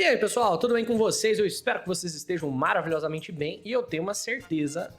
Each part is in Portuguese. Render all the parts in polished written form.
E aí, pessoal, tudo bem com vocês? Eu espero que vocês estejam maravilhosamente bem e eu tenho uma certeza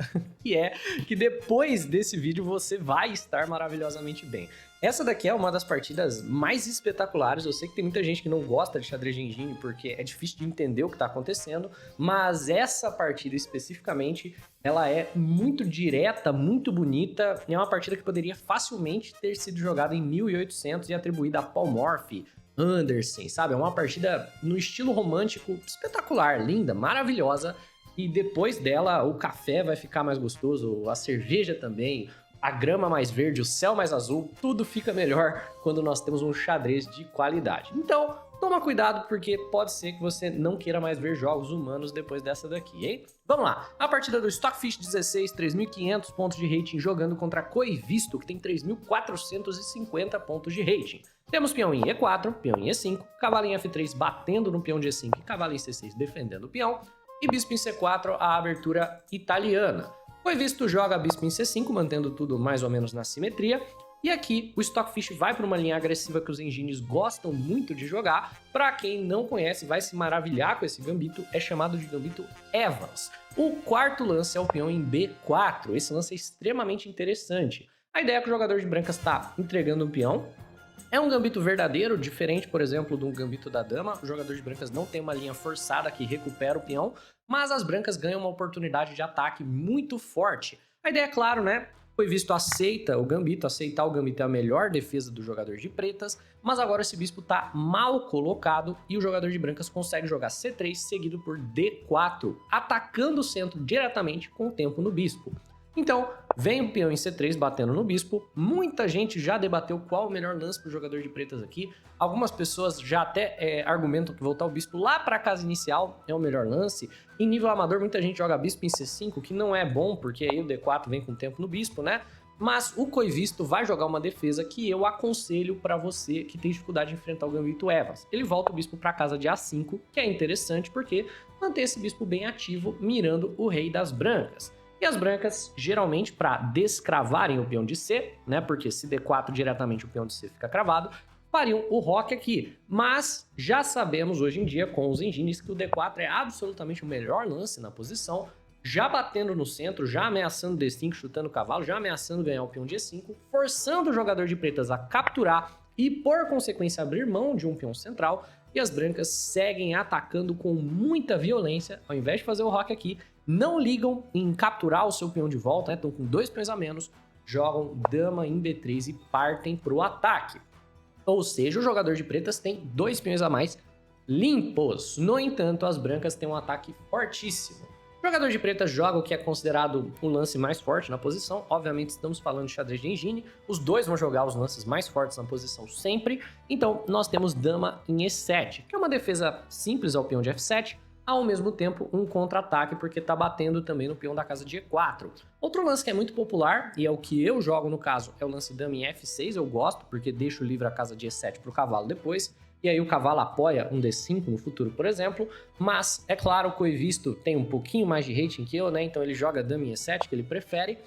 que depois desse vídeo você vai estar maravilhosamente bem. Essa daqui é uma das partidas mais espetaculares. Eu sei que tem muita gente que não gosta de xadrez de engine porque é difícil de entender o que está acontecendo, mas essa partida especificamente, ela é muito direta, muito bonita, e é uma partida que poderia facilmente ter sido jogada em 1800 e atribuída a Paul Morphy, Anderson, sabe? É uma partida no estilo romântico espetacular, linda, maravilhosa. E depois dela, o café vai ficar mais gostoso, a cerveja também, a grama mais verde, o céu mais azul, tudo fica melhor quando nós temos um xadrez de qualidade. Então, toma cuidado porque pode ser que você não queira mais ver jogos humanos depois dessa daqui, hein? Vamos lá, a partida do Stockfish 16, 3.500 pontos de rating jogando contra Koivisto, que tem 3.450 pontos de rating. Temos peão em E4, peão em E5, cavalo em F3 batendo no peão de E5 e cavalo em C6 defendendo o peão, e bispo em C4, a abertura italiana. Koivisto joga bispo em C5, mantendo tudo mais ou menos na simetria, e aqui o Stockfish vai para uma linha agressiva que os engines gostam muito de jogar. Para quem não conhece, vai se maravilhar com esse gambito, é chamado de gambito Evans. O quarto lance é o peão em B4, esse lance é extremamente interessante. A ideia é que o jogador de brancas está entregando um peão. É um gambito verdadeiro, diferente, por exemplo, do gambito da dama. O jogador de brancas não tem uma linha forçada que recupera o peão, mas as brancas ganham uma oportunidade de ataque muito forte. A ideia é claro, né? Koivisto aceita o gambito, aceitar o gambito é a melhor defesa do jogador de pretas, mas agora esse bispo tá mal colocado e o jogador de brancas consegue jogar C3 seguido por D4, atacando o centro diretamente com o tempo no bispo. Então, vem o peão em C3 batendo no bispo. Muita gente já debateu qual o melhor lance para o jogador de pretas aqui. Algumas pessoas já até argumentam que voltar o bispo lá para a casa inicial é o melhor lance. Em nível amador, muita gente joga bispo em C5, que não é bom, porque aí o D4 vem com o tempo no bispo, né? Mas o Koivisto vai jogar uma defesa que eu aconselho para você que tem dificuldade de enfrentar o gambito Evans. Ele volta o bispo para a casa de A5, que é interessante porque mantém esse bispo bem ativo, mirando o rei das brancas. E as brancas, geralmente, para descravarem o peão de C, né? Porque se D4 diretamente o peão de C fica cravado, fariam o roque aqui. Mas já sabemos hoje em dia, com os engines, que o D4 é absolutamente o melhor lance na posição, já batendo no centro, já ameaçando D5, chutando o cavalo, já ameaçando ganhar o peão de E5, forçando o jogador de pretas a capturar e, por consequência, abrir mão de um peão central. E as brancas seguem atacando com muita violência, ao invés de fazer o roque aqui, não ligam em capturar o seu peão de volta, né? Estão com 2 peões a menos, jogam dama em B3 e partem para o ataque. Ou seja, o jogador de pretas tem 2 peões a mais limpos. No entanto, as brancas têm um ataque fortíssimo. O jogador de pretas joga o que é considerado o lance mais forte na posição. Obviamente, estamos falando de xadrez de engine. Os dois vão jogar os lances mais fortes na posição sempre. Então, nós temos dama em E7, que é uma defesa simples ao peão de F7, ao mesmo tempo um contra-ataque, porque está batendo também no peão da casa de E4. Outro lance que é muito popular, e é o que eu jogo no caso, é o lance dama em F6, eu gosto, porque deixo livre a casa de E7 para o cavalo depois, e aí o cavalo apoia um D5 no futuro, por exemplo, mas, é claro, o Koivisto tem um pouquinho mais de rating que eu, né, então ele joga dama em E7, que ele prefere,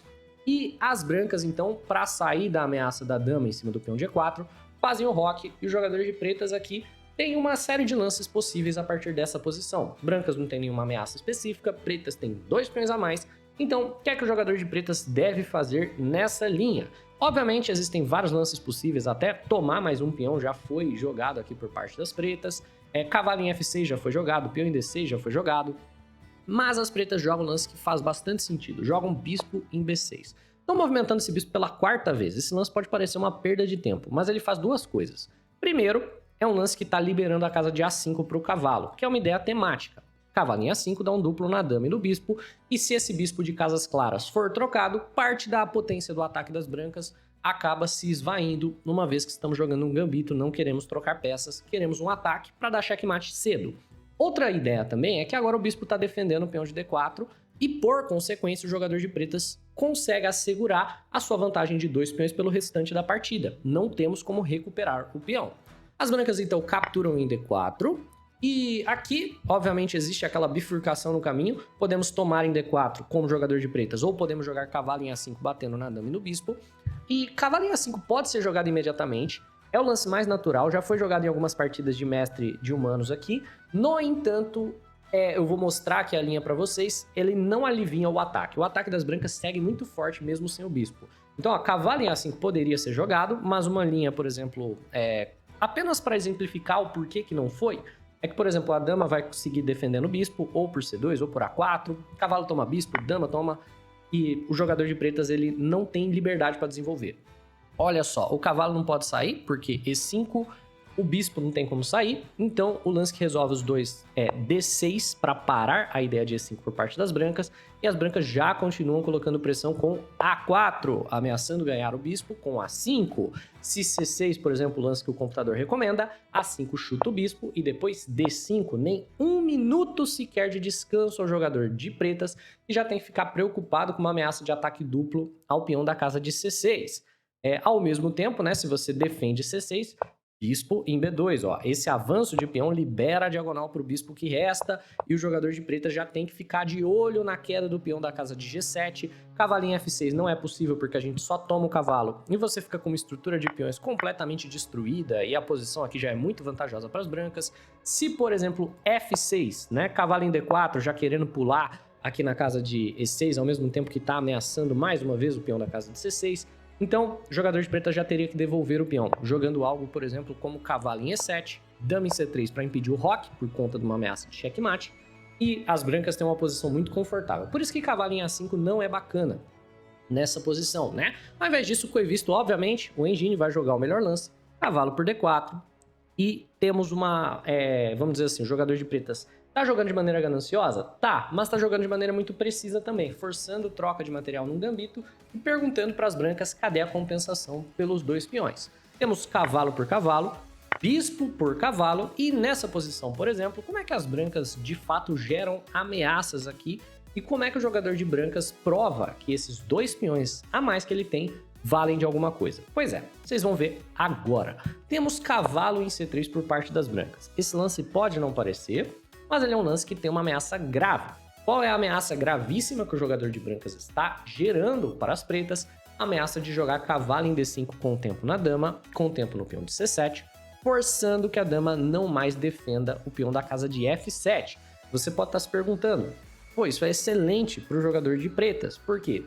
e as brancas, então, para sair da ameaça da dama em cima do peão de E4, fazem o roque, e o jogador de pretas aqui tem uma série de lances possíveis a partir dessa posição. Brancas não tem nenhuma ameaça específica, pretas têm 2 peões a mais, então o que é que o jogador de pretas deve fazer nessa linha? Obviamente existem vários lances possíveis, até tomar mais um peão já foi jogado aqui por parte das pretas, cavalo em F6 já foi jogado, peão em D6 já foi jogado, mas as pretas jogam um lance que faz bastante sentido, jogam bispo em B6. Estão movimentando esse bispo pela 4ª vez, esse lance pode parecer uma perda de tempo, mas ele faz 2 coisas. Primeiro, é um lance que está liberando a casa de A5 para o cavalo, que é uma ideia temática. Cavalo em A5 dá um duplo na dama e no bispo, e se esse bispo de casas claras for trocado, parte da potência do ataque das brancas acaba se esvaindo, uma vez que estamos jogando um gambito, não queremos trocar peças, queremos um ataque para dar checkmate cedo. Outra ideia também é que agora o bispo está defendendo o peão de D4, e por consequência o jogador de pretas consegue assegurar a sua vantagem de 2 peões pelo restante da partida. Não temos como recuperar o peão. As brancas, então, capturam em D4, e aqui, obviamente, existe aquela bifurcação no caminho. Podemos tomar em D4 como jogador de pretas, ou podemos jogar cavalo em A5 batendo na dama e no bispo. E cavalo em A5 pode ser jogado imediatamente. É o lance mais natural, já foi jogado em algumas partidas de mestre de humanos aqui. No entanto, eu vou mostrar aqui a linha para vocês, ele não alivia o ataque. O ataque das brancas segue muito forte mesmo sem o bispo. Então, ó, cavalo em A5 poderia ser jogado, mas uma linha, por exemplo, apenas para exemplificar o porquê que não foi, é que, por exemplo, a dama vai conseguir defendendo o bispo, ou por C2, ou por A4, cavalo toma bispo, dama toma, e o jogador de pretas ele não tem liberdade para desenvolver. Olha só, o cavalo não pode sair, porque E5, o bispo não tem como sair, então o lance que resolve os dois é D6 para parar a ideia de E5 por parte das brancas, e as brancas já continuam colocando pressão com A4, ameaçando ganhar o bispo com A5. Se C6, por exemplo, o lance que o computador recomenda, A5 chuta o bispo e depois D5, nem um minuto sequer de descanso ao jogador de pretas, e já tem que ficar preocupado com uma ameaça de ataque duplo ao peão da casa de C6. Ao mesmo tempo, né, se você defende C6, bispo em B2, ó. Esse avanço de peão libera a diagonal para o bispo que resta, e o jogador de pretas já tem que ficar de olho na queda do peão da casa de G7. Cavalinho F6 não é possível porque a gente só toma o cavalo e você fica com uma estrutura de peões completamente destruída, e a posição aqui já é muito vantajosa para as brancas. Se, por exemplo, F6, né, cavalo em D4 já querendo pular aqui na casa de E6, ao mesmo tempo que está ameaçando mais uma vez o peão da casa de C6, então, o jogador de preta já teria que devolver o peão, jogando algo, por exemplo, como cavalo em E7, dama em C3 para impedir o roque, por conta de uma ameaça de checkmate, e as brancas têm uma posição muito confortável. Por isso que cavalo em A5 não é bacana nessa posição, né? Ao invés disso, o Coevisto, obviamente, o Engine vai jogar o melhor lance, cavalo por D4, e temos vamos dizer assim, o jogador de pretas tá jogando de maneira gananciosa? Tá, mas tá jogando de maneira muito precisa também, forçando troca de material num gambito e perguntando para as brancas cadê a compensação pelos dois peões. Temos cavalo por cavalo, bispo por cavalo, e nessa posição, por exemplo, como é que as brancas de fato geram ameaças aqui e como é que o jogador de brancas prova que esses dois peões a mais que ele tem valem de alguma coisa? Pois é, vocês vão ver agora. Temos cavalo em C3 por parte das brancas. Esse lance pode não parecer, mas ele é um lance que tem uma ameaça grave. Qual é a ameaça gravíssima que o jogador de brancas está gerando para as pretas? A ameaça de jogar cavalo em D5 com o tempo na dama, com o tempo no peão de C7, forçando que a dama não mais defenda o peão da casa de F7. Você pode estar se perguntando, pô, isso é excelente para o jogador de pretas, por quê?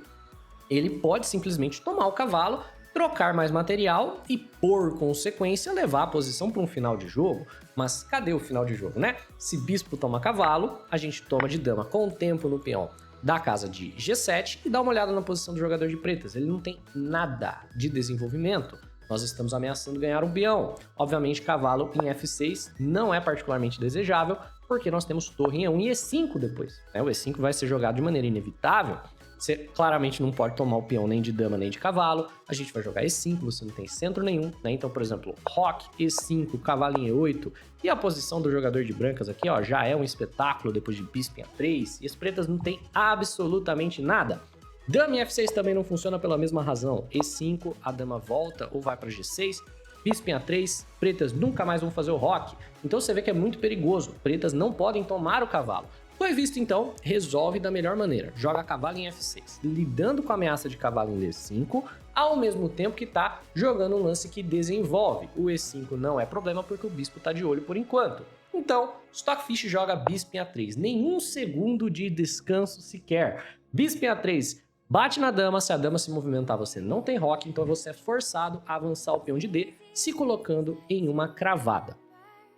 Ele pode simplesmente tomar o cavalo, trocar mais material e, por consequência, levar a posição para um final de jogo. Mas cadê o final de jogo, né? Se bispo toma cavalo, a gente toma de dama com o tempo no peão da casa de G7 e dá uma olhada na posição do jogador de pretas. Ele não tem nada de desenvolvimento. Nós estamos ameaçando ganhar um peão. Obviamente, cavalo em F6 não é particularmente desejável, porque nós temos torre em E1 e E5 depois, né? O E5 vai ser jogado de maneira inevitável. Você claramente não pode tomar o peão nem de dama nem de cavalo. A gente vai jogar E5, você não tem centro nenhum, né? Então, por exemplo, roque, E5, cavalo em E8. E a posição do jogador de brancas aqui, ó, já é um espetáculo depois de bispo em A3. E as pretas não tem absolutamente nada. Dama em F6 também não funciona pela mesma razão. E5, a dama volta ou vai para G6. Bispo em A3, pretas nunca mais vão fazer o roque. Então você vê que é muito perigoso. Pretas não podem tomar o cavalo. Coevisto, então, resolve da melhor maneira. Joga cavalo em F6, lidando com a ameaça de cavalo em D5, ao mesmo tempo que tá jogando um lance que desenvolve. O E5 não é problema porque o bispo tá de olho por enquanto. Então, Stockfish joga bispo em A3. Nenhum segundo de descanso sequer. Bispo em A3, bate na dama. Se a dama se movimentar, você não tem roque, então você é forçado a avançar o peão de D, se colocando em uma cravada.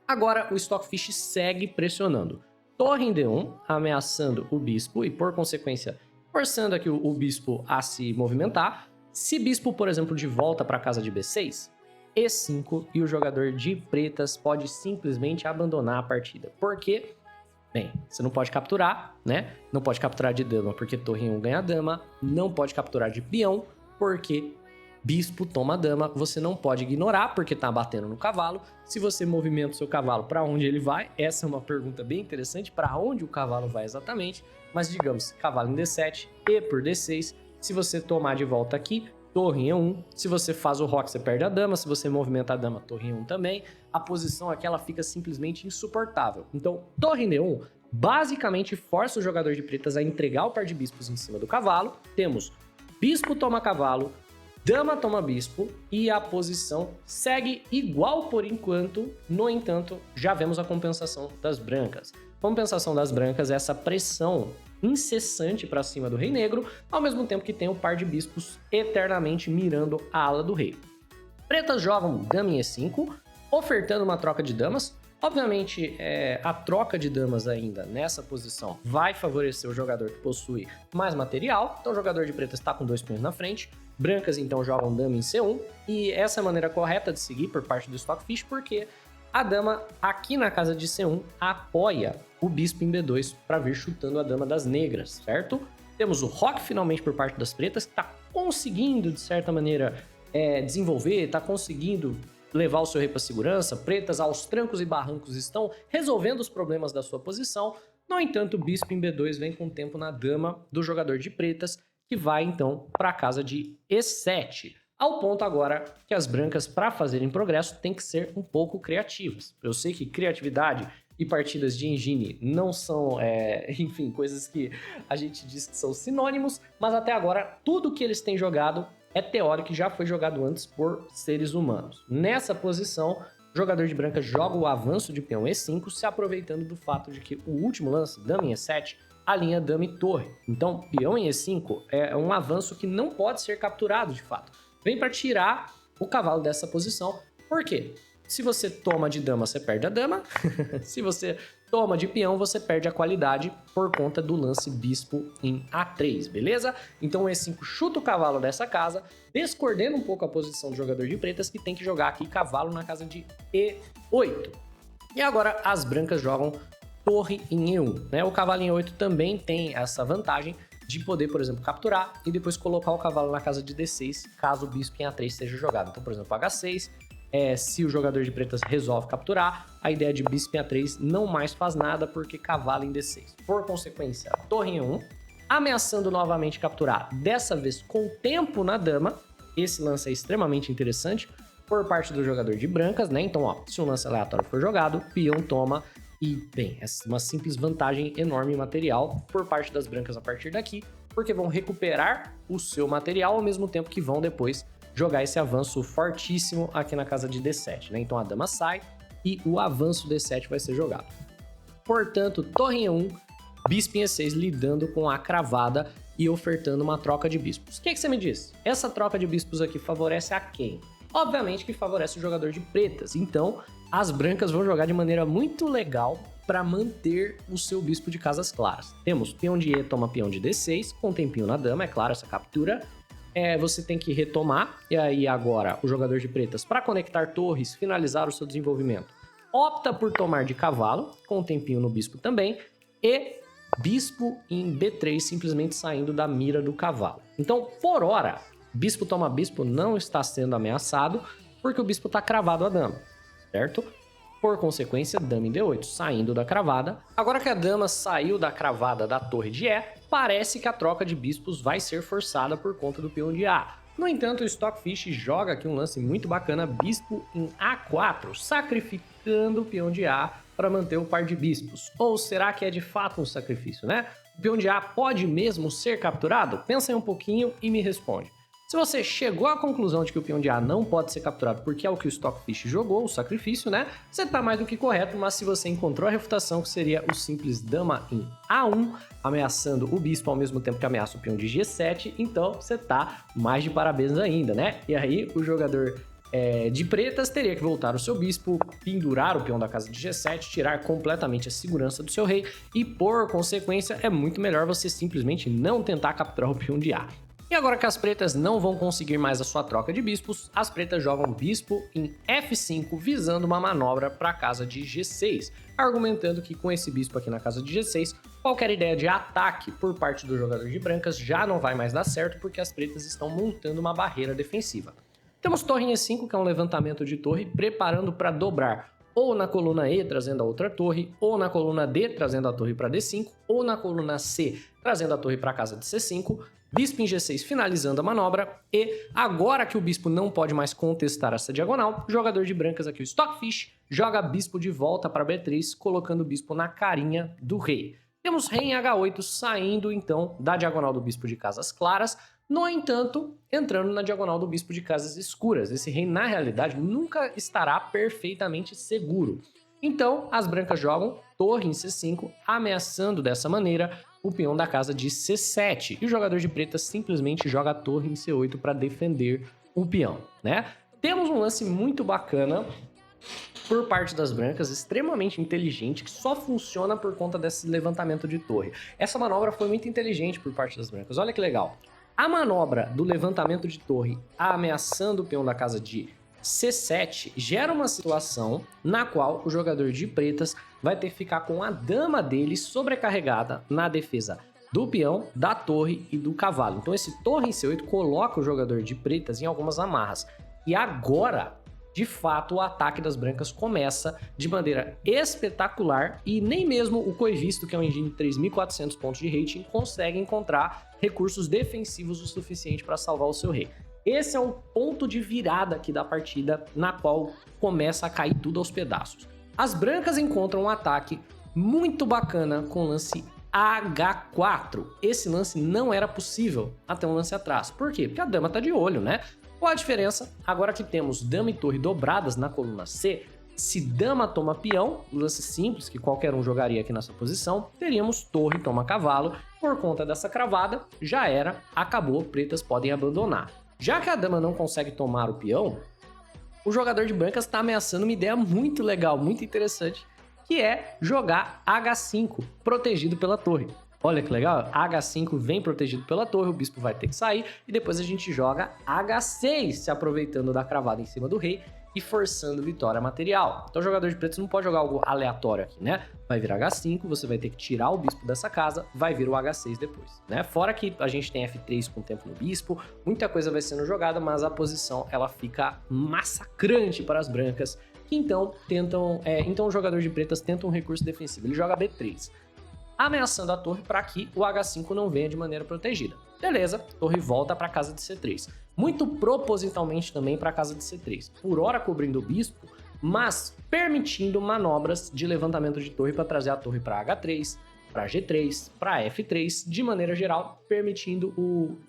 Agora, o Stockfish segue pressionando. Torre em D1, ameaçando o bispo e, por consequência, forçando aqui o bispo a se movimentar. Se bispo, por exemplo, de volta para a casa de B6, E5 e o jogador de pretas pode simplesmente abandonar a partida. Por quê? Bem, você não pode capturar, né? Não pode capturar de dama porque torre em 1 ganha dama. Não pode capturar de peão porque bispo toma dama. Você não pode ignorar porque tá batendo no cavalo. Se você movimenta o seu cavalo, para onde ele vai? Essa é uma pergunta bem interessante, para onde o cavalo vai exatamente. Mas digamos, cavalo em D7 e por D6. Se você tomar de volta aqui, torre em E1. Se você faz o roque, você perde a dama. Se você movimenta a dama, torre em 1 também. A posição aqui ela fica simplesmente insuportável. Então, torre em D1 basicamente força o jogador de pretas a entregar o par de bispos em cima do cavalo. Temos bispo toma cavalo, Dama toma bispo e a posição segue igual por enquanto. No entanto, já vemos a compensação das brancas. Compensação das brancas é essa pressão incessante para cima do rei negro, ao mesmo tempo que tem o par de bispos eternamente mirando a ala do rei. Pretas jogam dama em E5, ofertando uma troca de damas. Obviamente, a troca de damas ainda nessa posição vai favorecer o jogador que possui mais material. Então o jogador de pretas está com 2 peões na frente. Brancas então jogam dama em C1. E essa é a maneira correta de seguir por parte do Stockfish, porque a dama aqui na casa de C1 apoia o bispo em B2 para vir chutando a dama das negras, certo? Temos o roque finalmente por parte das pretas, que está conseguindo, de certa maneira, desenvolver, está conseguindo levar o seu rei para segurança. Pretas aos trancos e barrancos estão resolvendo os problemas da sua posição. No entanto, o bispo em B2 vem com tempo na dama do jogador de pretas, que vai então para a casa de E7. Ao ponto agora que as brancas, para fazerem progresso, têm que ser um pouco criativas. Eu sei que criatividade e partidas de engine não são, enfim, coisas que a gente diz que são sinônimos, mas até agora tudo que eles têm jogado é teórico e já foi jogado antes por seres humanos. Nessa posição, o jogador de branca joga o avanço de peão E5, se aproveitando do fato de que o último lance, dama em E7, alinha dama e torre. Então, peão em E5 é um avanço que não pode ser capturado de fato. Vem para tirar o cavalo dessa posição. Por quê? Se você toma de dama, você perde a dama. Se você toma de peão, você perde a qualidade por conta do lance bispo em A3, beleza? Então o E5 chuta o cavalo dessa casa, descoordena um pouco a posição do jogador de pretas, que tem que jogar aqui cavalo na casa de E8. E agora as brancas jogam torre em E1, né? O cavalo em E8 também tem essa vantagem de poder, por exemplo, capturar e depois colocar o cavalo na casa de D6, caso o bispo em A3 seja jogado. Então, por exemplo, H6, se o jogador de pretas resolve capturar, a ideia de bispo em A3 não mais faz nada, porque cavalo em D6. Por consequência, torre em E1, ameaçando novamente capturar, dessa vez com tempo na dama. Esse lance é extremamente interessante por parte do jogador de brancas, né? Então, ó, se um lance aleatório for jogado, peão toma. E, bem, é uma simples vantagem enorme material por parte das brancas a partir daqui, porque vão recuperar o seu material ao mesmo tempo que vão depois jogar esse avanço fortíssimo aqui na casa de D7, né? Então a dama sai e o avanço D7 vai ser jogado. Portanto, torre em E1, bispo em E6 lidando com a cravada e ofertando uma troca de bispos. O que você me diz? Essa troca de bispos aqui favorece a quem? Obviamente que favorece o jogador de pretas, então as brancas vão jogar de maneira muito legal para manter o seu bispo de casas claras. Temos peão de E toma peão de D6, com tempinho na dama, é claro, essa captura. Você tem que retomar, e aí agora o jogador de pretas, para conectar torres, finalizar o seu desenvolvimento, opta por tomar de cavalo, com tempinho no bispo também, e bispo em B3, simplesmente saindo da mira do cavalo. Então, por hora, bispo toma bispo não está sendo ameaçado, porque o bispo está cravado a dama, certo? Por consequência, dama em D8, saindo da cravada. Agora que a dama saiu da cravada da torre de E, parece que a troca de bispos vai ser forçada por conta do peão de A. No entanto, o Stockfish joga aqui um lance muito bacana, bispo em A4, sacrificando o peão de A para manter o par de bispos. Ou será que é de fato um sacrifício, né? O peão de A pode mesmo ser capturado? Pensa aí um pouquinho e me responde. Se você chegou à conclusão de que o peão de A não pode ser capturado porque é o que o Stockfish jogou, o sacrifício, né? Você tá mais do que correto, mas se você encontrou a refutação, que seria o simples dama em A1, ameaçando o bispo ao mesmo tempo que ameaça o peão de G7, então você tá mais de parabéns ainda, né? E aí o jogador de pretas teria que voltar o seu bispo, pendurar o peão da casa de G7, tirar completamente a segurança do seu rei e, por consequência, é muito melhor você simplesmente não tentar capturar o peão de A. E agora que as pretas não vão conseguir mais a sua troca de bispos, as pretas jogam bispo em F5, visando uma manobra para a casa de G6, argumentando que com esse bispo aqui na casa de G6, qualquer ideia de ataque por parte do jogador de brancas já não vai mais dar certo, porque as pretas estão montando uma barreira defensiva. Temos torre em E5, que é um levantamento de torre, preparando para dobrar ou na coluna E, trazendo a outra torre, ou na coluna D, trazendo a torre para D5, ou na coluna C, trazendo a torre para a casa de C5, bispo em G6 finalizando a manobra, e agora que o bispo não pode mais contestar essa diagonal, o jogador de brancas aqui, o Stockfish, joga bispo de volta para B3, colocando o bispo na carinha do rei. Temos rei em H8 saindo então da diagonal do bispo de casas claras. No entanto, entrando na diagonal do bispo de casas escuras, esse rei na realidade nunca estará perfeitamente seguro. Então, as brancas jogam torre em C5, ameaçando dessa maneira o peão da casa de C7. E o jogador de pretas simplesmente joga a torre em C8 para defender o peão, né? Temos um lance muito bacana por parte das brancas, extremamente inteligente, que só funciona por conta desse levantamento de torre. Essa manobra foi muito inteligente por parte das brancas, olha que legal. A manobra do levantamento de torre ameaçando o peão da casa de C7 gera uma situação na qual o jogador de pretas vai ter que ficar com a dama dele sobrecarregada na defesa do peão, da torre e do cavalo. Então esse torre em C8 coloca o jogador de pretas em algumas amarras. E agora, de fato, o ataque das brancas começa de maneira espetacular e nem mesmo o Koivisto, que é um engine de 3.400 pontos de rating, consegue encontrar recursos defensivos o suficiente para salvar o seu rei. Esse é o ponto de virada aqui da partida, na qual começa a cair tudo aos pedaços. As brancas encontram um ataque muito bacana com o lance H4. Esse lance não era possível até um lance atrás. Por quê? Porque a dama tá de olho, né? Qual a diferença? Agora que temos dama e torre dobradas na coluna C, se dama toma peão, lance simples que qualquer um jogaria aqui nessa posição, teríamos torre toma cavalo. Por conta dessa cravada, já era, acabou, pretas podem abandonar. Já que a dama não consegue tomar o peão, o jogador de brancas está ameaçando uma ideia muito legal, muito interessante, que é jogar H5, protegido pela torre. Olha que legal, H5 vem protegido pela torre, o bispo vai ter que sair, e depois a gente joga H6, se aproveitando da cravada em cima do rei e forçando vitória material. Então o jogador de pretos não pode jogar algo aleatório aqui, né? Vai vir H5, você vai ter que tirar o bispo dessa casa, vai vir o H6 depois, né? Fora que a gente tem F3 com tempo no bispo, muita coisa vai sendo jogada, mas a posição ela fica massacrante para as brancas, que então então o jogador de pretas tenta um recurso defensivo, ele joga B3, ameaçando a torre para que o H5 não venha de maneira protegida. Beleza, torre volta para a casa de C3. Muito propositalmente também para a casa de C3. Por hora cobrindo o bispo, mas permitindo manobras de levantamento de torre para trazer a torre para H3, para G3, para F3, de maneira geral, permitindo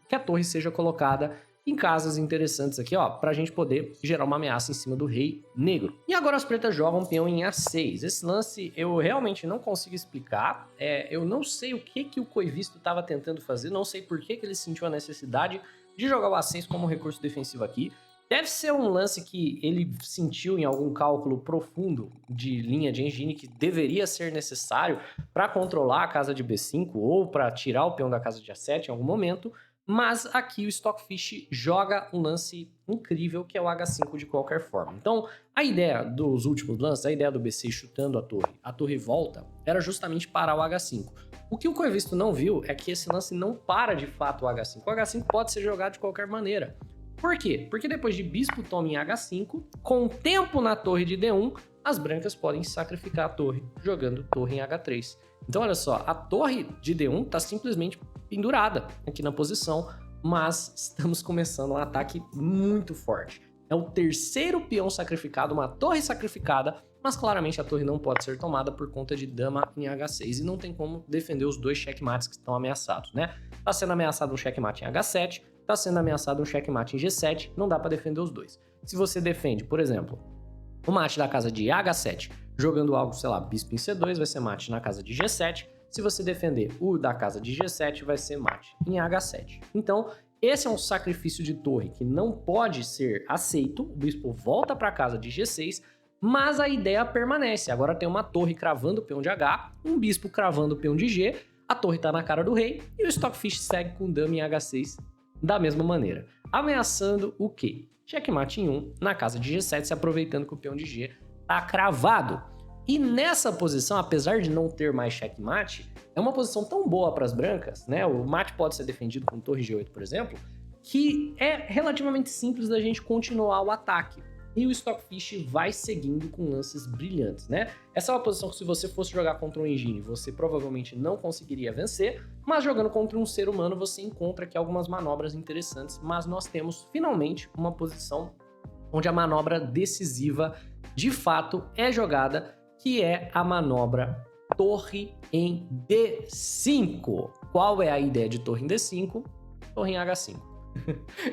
que a torre seja colocada em casas interessantes aqui, ó, pra gente poder gerar uma ameaça em cima do rei negro. E agora as pretas jogam peão em A6. Esse lance eu realmente não consigo explicar. Eu não sei o que o Koivisto estava tentando fazer, não sei por que ele sentiu a necessidade de jogar o A6 como recurso defensivo aqui. Deve ser um lance que ele sentiu em algum cálculo profundo de linha de engine que deveria ser necessário para controlar a casa de B5 ou para tirar o peão da casa de A7 em algum momento. Mas aqui o Stockfish joga um lance incrível que é o H5 de qualquer forma. Então, a ideia dos últimos lances, a ideia do B6 chutando a torre volta, era justamente parar o H5. O que o Koivisto não viu é que esse lance não para de fato o H5. O H5 pode ser jogado de qualquer maneira. Por quê? Porque depois de bispo toma em H5, com tempo na torre de D1, as brancas podem sacrificar a torre, jogando torre em H3. Então, olha só, a torre de D1 está simplesmente pendurada aqui na posição, mas estamos começando um ataque muito forte. É o terceiro peão sacrificado, uma torre sacrificada, mas claramente a torre não pode ser tomada por conta de dama em H6 e não tem como defender os dois checkmates que estão ameaçados, né? Tá sendo ameaçado um checkmate em H7, tá sendo ameaçado um checkmate em G7, não dá para defender os dois. Se você defende, por exemplo, o mate da casa de H7, jogando algo, sei lá, bispo em C2, vai ser mate na casa de G7. Se você defender o da casa de G7, vai ser mate em H7. Então, esse é um sacrifício de torre que não pode ser aceito. O bispo volta para a casa de G6, mas a ideia permanece. Agora tem uma torre cravando o peão de H, um bispo cravando o peão de G, a torre está na cara do rei e o Stockfish segue com dama em H6 da mesma maneira. Ameaçando o quê? Checkmate em 1 na casa de G7, se aproveitando que o peão de G tá cravado. E nessa posição, apesar de não ter mais checkmate, é uma posição tão boa para as brancas, né? O mate pode ser defendido com torre G8, por exemplo, que é relativamente simples da gente continuar o ataque. E o Stockfish vai seguindo com lances brilhantes, né? Essa é uma posição que se você fosse jogar contra um engine, você provavelmente não conseguiria vencer, mas jogando contra um ser humano você encontra aqui algumas manobras interessantes, mas nós temos finalmente uma posição onde a manobra decisiva de fato é jogada, que é a manobra torre em D5. Qual é a ideia de torre em D5? Torre em H5.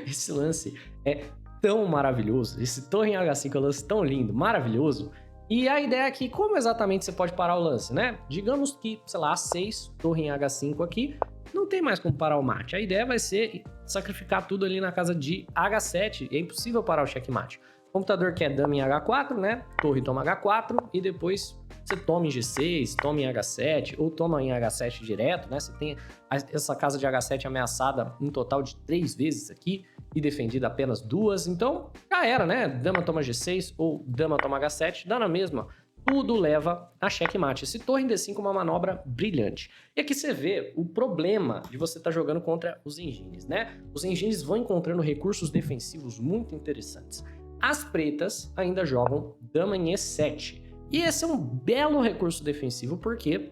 Esse lance é tão maravilhoso, esse torre em H5 é um lance tão lindo, maravilhoso. E a ideia é que como exatamente você pode parar o lance, né? Digamos que, sei lá, A6, torre em H5 aqui, não tem mais como parar o mate. A ideia vai ser sacrificar tudo ali na casa de H7, e é impossível parar o checkmate. O computador quer dama em H4, né? Torre toma H4 e depois você toma em G6, toma em H7 ou toma em H7 direto, né? Você tem essa casa de H7 ameaçada um total de 3 vezes aqui e defendida apenas 2, então já era, né? Dama toma G6 ou dama toma H7, dá na mesma. Tudo leva a checkmate. Esse torre em D5 é uma manobra brilhante. E aqui você vê o problema de você estar jogando contra os engines, né? Os engines vão encontrando recursos defensivos muito interessantes. As pretas ainda jogam dama em E7. E esse é um belo recurso defensivo porque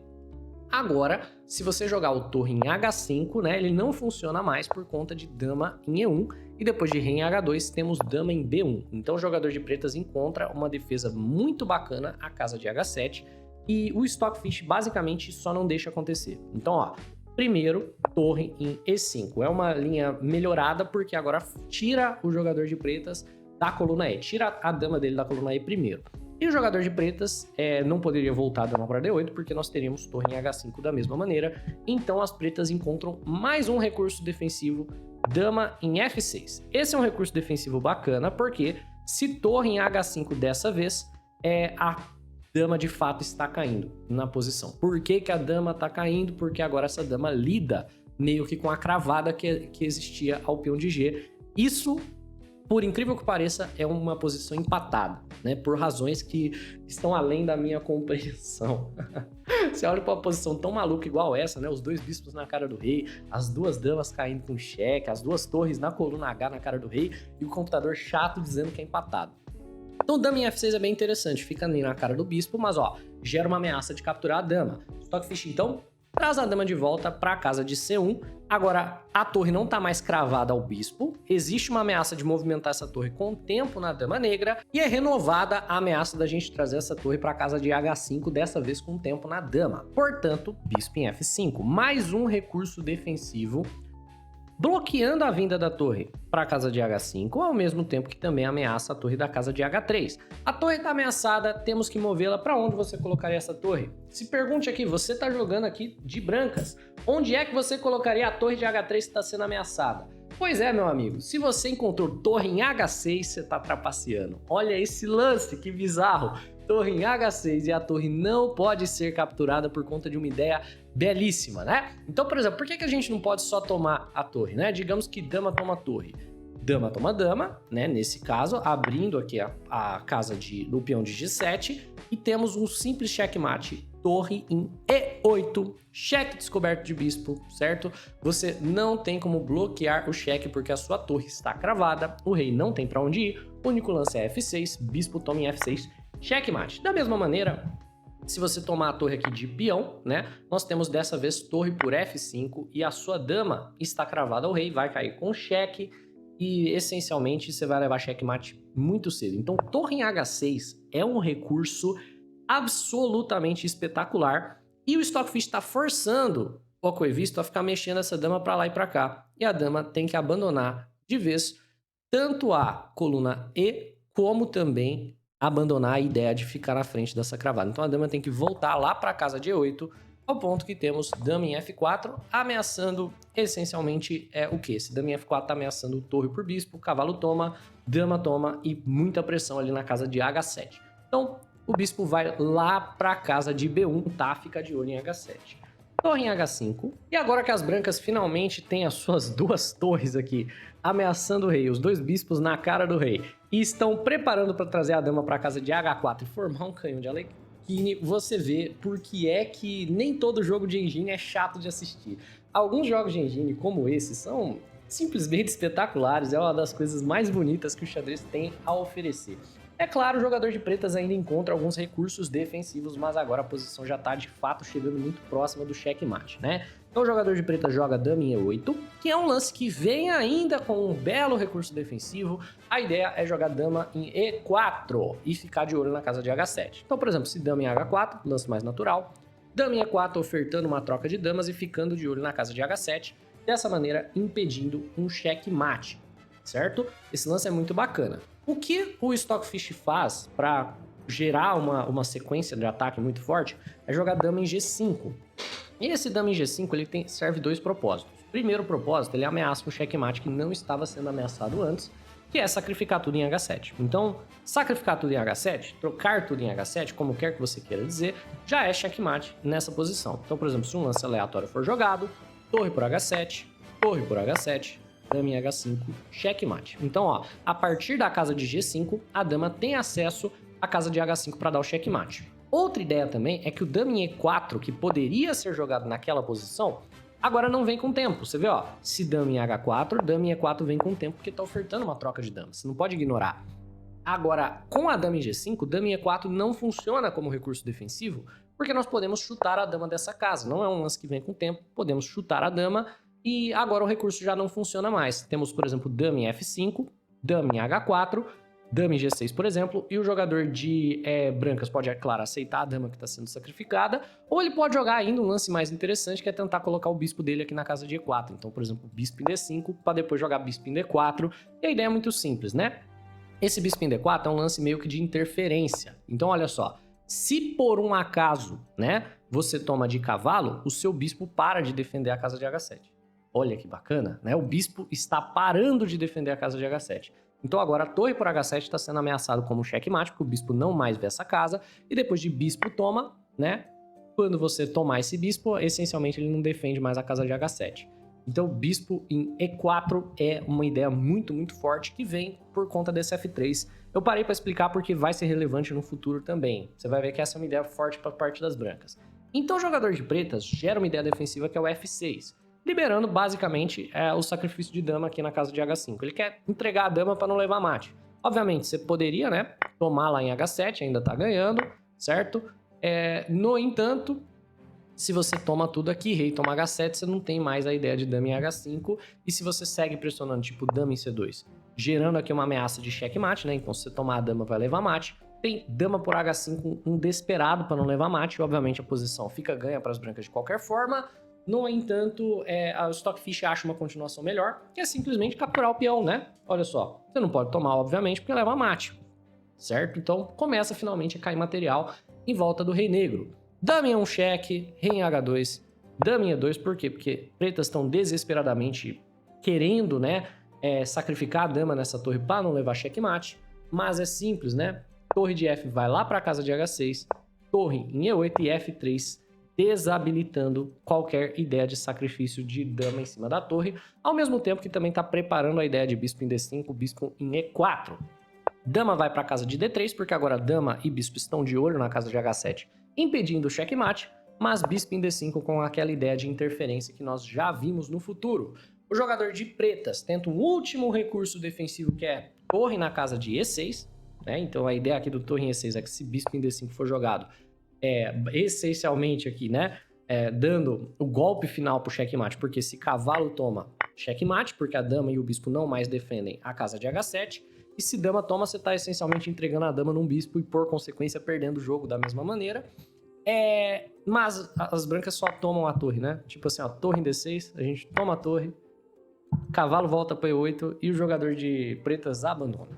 agora, se você jogar o torre em H5, né, ele não funciona mais por conta de dama em E1. E depois de rei em H2, temos dama em B1. Então o jogador de pretas encontra uma defesa muito bacana a casa de H7. E o Stockfish basicamente só não deixa acontecer. Então, ó, primeiro, torre em E5. É uma linha melhorada porque agora tira o jogador de pretas da coluna E. Tira a dama dele da coluna E primeiro. E o jogador de pretas não poderia voltar a dama para D8, porque nós teríamos torre em H5 da mesma maneira. Então as pretas encontram mais um recurso defensivo, dama em F6. Esse é um recurso defensivo bacana, porque se torre em H5 dessa vez, a dama de fato está caindo na posição. Por que que a dama está caindo? Porque agora essa dama lida meio que com a cravada que existia ao peão de G. Isso, por incrível que pareça, é uma posição empatada, né? Por razões que estão além da minha compreensão. Você olha para uma posição tão maluca igual essa, né? Os dois bispos na cara do rei, as duas damas caindo com cheque, as duas torres na coluna H na cara do rei e o computador chato dizendo que é empatado. Então, dama em F6 é bem interessante, fica ali na cara do bispo, mas ó, gera uma ameaça de capturar a dama. Stockfish, então, traz a dama de volta para a casa de C1. Agora, a torre não está mais cravada ao bispo, existe uma ameaça de movimentar essa torre com o tempo na dama negra, e é renovada a ameaça da gente trazer essa torre para a casa de H5, dessa vez com o tempo na dama. Portanto, bispo em F5, mais um recurso defensivo, bloqueando a vinda da torre para a casa de H5, ao mesmo tempo que também ameaça a torre da casa de H3. A torre está ameaçada, temos que movê-la. Para onde você colocaria essa torre? Se pergunte aqui, você está jogando aqui de brancas, onde é que você colocaria a torre de H3 que está sendo ameaçada? Pois é, meu amigo, se você encontrou torre em H6, você está trapaceando. Olha esse lance, que bizarro! Torre em H6 e a torre não pode ser capturada por conta de uma ideia belíssima, né? Então, por exemplo, por que a gente não pode só tomar a torre, né? Digamos que dama toma torre. Dama toma dama, né? Nesse caso, abrindo aqui a casa do peão de G7 e temos um simples checkmate. Torre em E8, cheque descoberto de bispo, certo? Você não tem como bloquear o cheque porque a sua torre está cravada, o rei não tem para onde ir, o único lance é F6, bispo toma em F6, checkmate. Da mesma maneira, se você tomar a torre aqui de peão, né? Nós temos dessa vez torre por F5 e a sua dama está cravada ao rei, vai cair com cheque e essencialmente você vai levar checkmate muito cedo. Então, torre em H6 é um recurso absolutamente espetacular e o Stockfish está forçando o Coevisto a ficar mexendo essa dama para lá e para cá. E a dama tem que abandonar de vez tanto a coluna E como também abandonar a ideia de ficar na frente dessa cravada. Então a dama tem que voltar lá para a casa de E8, ao ponto que temos dama em F4, ameaçando essencialmente o que? Esse dama em F4 está ameaçando torre por bispo, cavalo toma, dama toma e muita pressão ali na casa de H7. Então o bispo vai lá para a casa de B1, tá? Fica de olho em H7. Torre em H5. E agora que as brancas finalmente têm as suas duas torres aqui, ameaçando o rei, os dois bispos na cara do rei, e estão preparando para trazer a dama para a casa de H4 e formar um canhão de Alekhine, você vê por que é que nem todo jogo de engine é chato de assistir. Alguns jogos de engine como esse são simplesmente espetaculares, é uma das coisas mais bonitas que o xadrez tem a oferecer. É claro, o jogador de pretas ainda encontra alguns recursos defensivos, mas agora a posição já está de fato chegando muito próxima do checkmate, né? Então o jogador de pretas joga dama em E8, que é um lance que vem ainda com um belo recurso defensivo. A ideia é jogar dama em E4 e ficar de olho na casa de H7. Então, por exemplo, se dama em H4, lance mais natural, dama em E4 ofertando uma troca de damas e ficando de olho na casa de H7. dessa maneira impedindo um checkmate, certo? Esse lance é muito bacana. O que o Stockfish faz para gerar uma sequência de ataque muito forte é jogar dama em G5. E esse dama em G5 ele serve dois propósitos. O primeiro propósito, ele ameaça um checkmate que não estava sendo ameaçado antes, que é sacrificar tudo em H7. Então, sacrificar tudo em H7, trocar tudo em H7, como quer que você queira dizer, já é checkmate nessa posição. Então, por exemplo, se um lance aleatório for jogado, torre por H7, torre por H7, dama em H5, checkmate. Então, ó, a partir da casa de G5, a dama tem acesso à casa de H5 para dar o checkmate. Outra ideia também é que o dama em E4, que poderia ser jogado naquela posição, agora não vem com tempo. Você vê, ó, se dama em H4, dama em E4 vem com tempo porque tá ofertando uma troca de dama. Você não pode ignorar. Agora, com a dama em G5, dama em E4 não funciona como recurso defensivo, porque nós podemos chutar a dama dessa casa. Não é um lance que vem com tempo, podemos chutar a dama e agora o recurso já não funciona mais. Temos, por exemplo, dama em F5, dama em H4, dama em G6, por exemplo, e o jogador de brancas pode, é claro, aceitar a dama que está sendo sacrificada, ou ele pode jogar ainda um lance mais interessante, que é tentar colocar o bispo dele aqui na casa de E4. Então, por exemplo, bispo em D5, para depois jogar bispo em D4, e a ideia é muito simples, né? Esse bispo em D4 é um lance meio que de interferência. Então, olha só, se por um acaso, né, você toma de cavalo, o seu bispo para de defender a casa de H7. Olha que bacana, né? O bispo está parando de defender a casa de H7. Então agora a torre por H7 está sendo ameaçado como checkmate, porque o bispo não mais vê essa casa, e depois de bispo toma, né? Quando você tomar esse bispo, essencialmente ele não defende mais a casa de H7. Então o bispo em E4 é uma ideia muito, muito forte que vem por conta desse F3. Eu parei para explicar porque vai ser relevante no futuro também. Você vai ver que essa é uma ideia forte para parte das brancas. Então o jogador de pretas gera uma ideia defensiva que é o F6. Liberando basicamente o sacrifício de dama aqui na casa de H5. Ele quer entregar a dama para não levar mate. Obviamente, você poderia, né, tomar lá em H7, ainda tá ganhando, certo? No entanto, se você toma tudo aqui, rei toma H7, você não tem mais a ideia de dama em H5. E se você segue pressionando, tipo dama em C2, gerando aqui uma ameaça de checkmate, né? Então, se você tomar a dama, vai levar mate. Tem dama por H5, um desesperado para não levar mate. Obviamente, a posição fica ganha para as brancas de qualquer forma. No entanto, a Stockfish acha uma continuação melhor, que é simplesmente capturar o peão, né? Olha só, você não pode tomar, obviamente, porque leva mate, certo? Então, começa finalmente a cair material em volta do rei negro. Dama em um cheque, rei em H2, dama em E2, por quê? Porque pretas estão desesperadamente querendo, né, sacrificar a dama nessa torre para não levar checkmate, mas é simples, né? Torre de F vai lá para a casa de H6, torre em E8 e F3, desabilitando qualquer ideia de sacrifício de dama em cima da torre, ao mesmo tempo que também está preparando a ideia de bispo em D5, bispo em E4. Dama vai para a casa de D3, porque agora dama e bispo estão de olho na casa de H7, impedindo o checkmate, mas bispo em D5 com aquela ideia de interferência que nós já vimos no futuro. O jogador de pretas tenta um último recurso defensivo, que é torre na casa de E6, né? Então a ideia aqui do torre em E6 é que se bispo em D5 for jogado, essencialmente aqui, né, dando o golpe final pro checkmate, porque se cavalo toma checkmate, porque a dama e o bispo não mais defendem a casa de H7, e se dama toma, você tá essencialmente entregando a dama num bispo e por consequência perdendo o jogo da mesma maneira. Mas as brancas só tomam a torre, né, tipo assim, ó, torre em D6, a gente toma a torre, cavalo volta para E8 e o jogador de pretas abandona.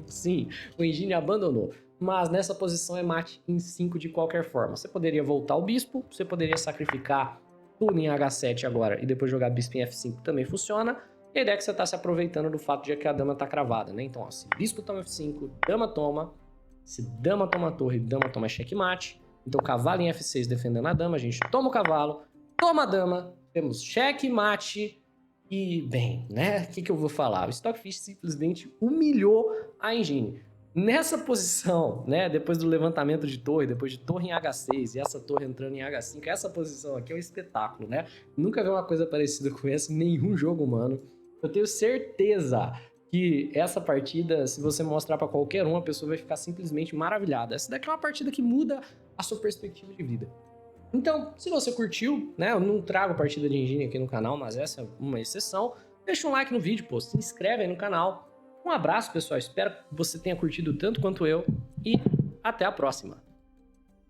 Sim, o Engine abandonou. Mas nessa posição é mate em 5 de qualquer forma. Você poderia voltar o bispo, você poderia sacrificar tudo em H7 agora e depois jogar bispo em F5 também funciona. E a ideia é que você está se aproveitando do fato de que a dama está cravada, né? Então, ó, se bispo toma F5, dama toma. Se dama toma torre, dama toma checkmate. Então, cavalo em F6 defendendo a dama, a gente toma o cavalo, toma a dama, temos checkmate. E, bem, né? O que eu vou falar? O Stockfish simplesmente humilhou a Engine. Nessa posição, né, depois do levantamento de torre, depois de torre em H6 e essa torre entrando em H5, essa posição aqui é um espetáculo, né? Nunca vi uma coisa parecida com essa em nenhum jogo humano. Eu tenho certeza que essa partida, se você mostrar pra qualquer um, a pessoa vai ficar simplesmente maravilhada. Essa daqui é uma partida que muda a sua perspectiva de vida. Então, se você curtiu, né, eu não trago partida de engine aqui no canal, mas essa é uma exceção, deixa um like no vídeo, pô, se inscreve aí no canal. Um abraço, pessoal. Espero que você tenha curtido tanto quanto eu e até a próxima.